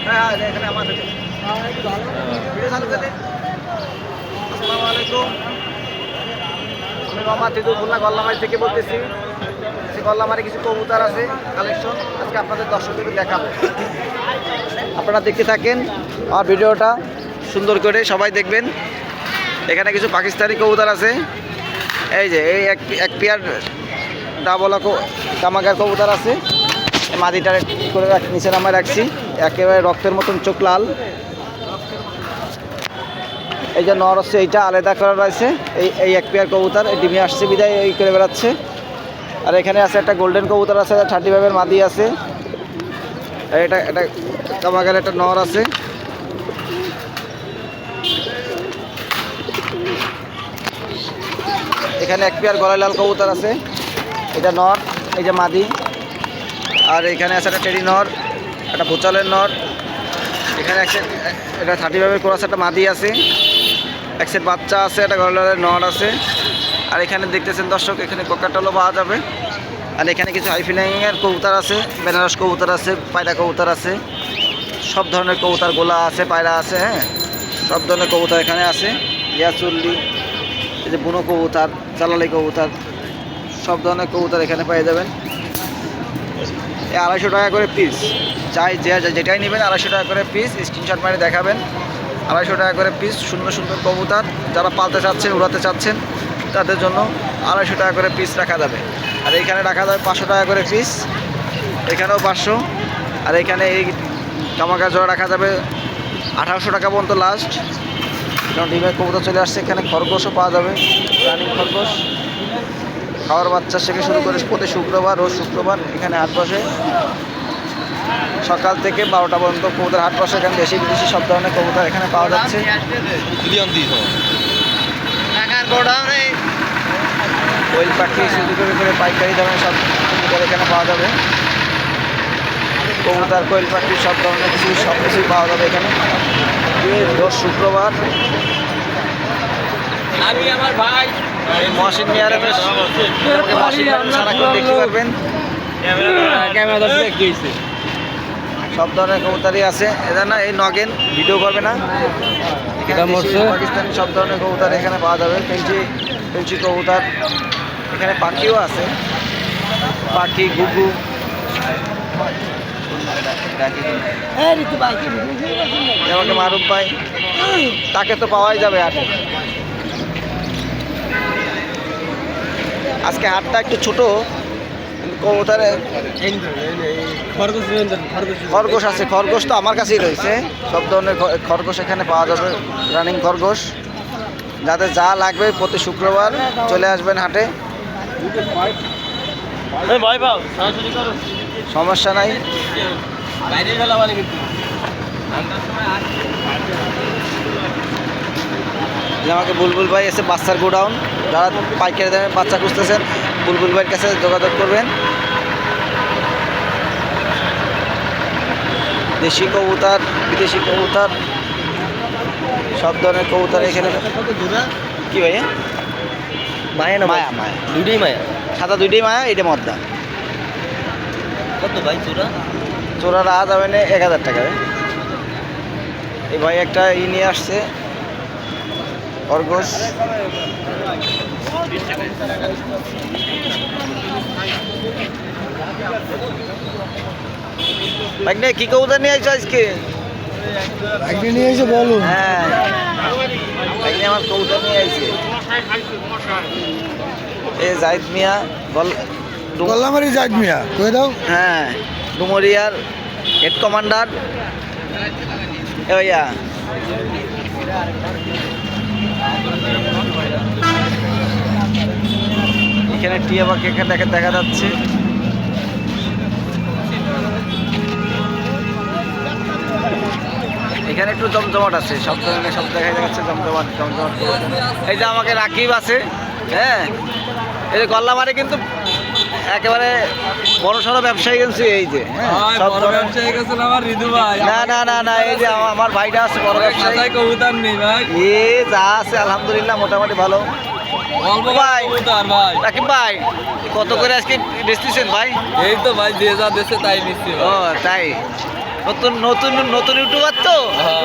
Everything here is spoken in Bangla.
আসসালামু আলাইকুম, আমি মোহাম্মদ হিদুল্লাহ গল্লামারি থেকে বলতেছি। গল্লামারি কিছু কবুতর আছে কালেকশন, আজকে আপনাদের দর্শকদের দেখাবো। আপনারা দেখতে থাকেন আমার ভিডিওটা সুন্দর করে, সবাই দেখবেন। এখানে কিছু পাকিস্তানি কবুতর আছে, এই যে এই এক পেয়ার ডাবলা কামাগার কবুতর আছে। মাদিটা করে নিচে নামায় রাখছি, একেবারে রক্তের মতন চোখ লাল। এই যে নর হচ্ছে, এইটা আলাদা করা রয়েছে। এই এক পেয়ার কবুতর ডিমে আসছে বিদায় এই করে বেড়াচ্ছে। আর এখানে আছে একটা গোল্ডেন কবুতর আছে, 35 মাদি আছে। এটা কামাগার একটা নর আছে। এখানে এক পেয়ার গলায় লাল কবুতর আছে, এটা নর, এই যে মাদি। আর এখানে আছে একটা টেরি নর, একটা ভুচালের নর। এখানে এটা 35 ক্রস একটা মাদি আছে, এক সেট বাচ্চা আছে, একটা গলার নর আছে। আর এখানে দেখতেছেন দর্শক, এখানে কোকাটালও পাওয়া যাবে। আর এখানে কিছু হাইফিলাইংয়ের কবুতর আছে, বেনারস কবুতর আছে, পায়রা কবুতর আছে, সব ধরনের কবুতর, গোলা আছে, পায়রা আছে। হ্যাঁ, সব ধরনের কবুতর এখানে আছে। ইয়াচুল্লি, এই যে বুনো কবুতর, চালালি কবুতর, সব ধরনের কবুতর এখানে পেয়ে যাবেন। 250 টাকা করে পিস, চাই যেটাই নেবেন 250 টাকা করে পিস। স্ক্রিনশট মারে দেখাবেন। 250 টাকা করে পিস, সুন্দর সুন্দর কবুতর। যারা পালতে চাচ্ছেন, উড়াতে চাচ্ছেন, তাদের জন্য 250 টাকা করে পিস রাখা যাবে। আর এইখানে রাখা যাবে 500 টাকা করে পিস, এখানেও 500। আর এখানে এই কামাগার জোড়া রাখা যাবে 1800 টাকা পর্যন্ত লাস্ট। কারণ ডিমের কবুতর চলে আসছে। এখানে খরগোশও পাওয়া যাবে, রানিং খরগোশ, খাওয়ার বাচ্চা থেকে শুরু করে প্রতি শুক্রবার, রোজ শুক্রবার এখানে হাট বসে। সকাল থেকে 12টা পর্যন্ত কবুতর হাট বসে। এখানে দেশি বিদেশি সব ধরনের কবুতর এখানে পাওয়া যাচ্ছে। কোয়েল পাখি শুধু করে পাইকারি দামে সব কবুতর এখানে পাওয়া যাবে। কবুতর, কোয়েল পাখি সব ধরনের সব কিছুই পাওয়া যাবে এখানে। রোজ শুক্রবার আমি আমার ভাই মহসিন মিয়ারে সারাক্ষণ দেখতে পারবেন। সব ধরনের কবুতরই আছে। এটা না এই নগেন ভিডিও করবে না, পাকিস্তানি সব ধরনের কবুতর এখানে পাওয়া যাবে। পেঞ্চি কবুতর, এখানে পাখিও আছে, পাখি, ঘুঘু। আমাকে মারুফ ভাই, তাকে তো পাওয়াই যাবে হাটে। আজকে হাটটা একটু ছোট, কবুতরে খরগোশ আছে। খরগোশ তো আমার কাছেই রয়েছে, সব ধরনের খরগোশ এখানে পাওয়া যাবে, রানিং খরগোশ। যাদের যা লাগবে প্রতি শুক্রবার চলে আসবেন হাটে, সমস্যা নাই। আমাকে বুলবুল ভাই এসে বাচ্চার গোডাউন, যারা পাইকারি দামে বাচ্চা খুঁজতেছেন বুলবুল ভাইয়ের কাছে যোগাযোগ করবেন। দেশি কবুতর, বিদেশি কবুতর, সব ধরনের কবুতর এখানে। কি ভাইয়া? মায়া না মায়া? মায়া, দুইটাই মায়া, সাদা দুইটাই মায়া, এটা মদ্দা। কত ভাই চোরা? চোরা রাখা যাবে না 1000 টাকা। এই ভাই একটা নিয়ে আসছে খরগোশ। কি কবুতর নিয়ে আসছো আজকে? নিয়ে এসে বলো। হ্যাঁ, আমার কবুতর নিয়ে আসছে এই জাহিদ মিয়া, গল্লামারি জাহিদ মিয়া কয়ে দাও। হ্যাঁ, ডুমরিয়ার হেড কমান্ডার। এ ভাইয়া, এখানে টিয়া পাখি এখানে দেখা যাচ্ছে। এখানে একটু জমজমাট আছে, সব ধরনের সব দেখা যাচ্ছে, জমজমাট। এই যে আমাকে রাকিব আছে। হ্যাঁ, এই যে গল্লামারি কিন্তু একেবারে বড় সড়ো ব্যবসায়ী গেছি। এই যে না না না না, এই যে আমার ভাইটা আছে বড় ব্যবসায়ী। এ যা আছে আলহামদুলিল্লাহ মোটামুটি ভালো। ভাই রাকিব ভাই, কত করে আজকে বেচতেছেন ভাই? এই তো ভাই যে যা দেশে তাই নিচ্ছি। ও তাই, নতুন নতুন নতুন ইউটিউবার তো হ্যাঁ।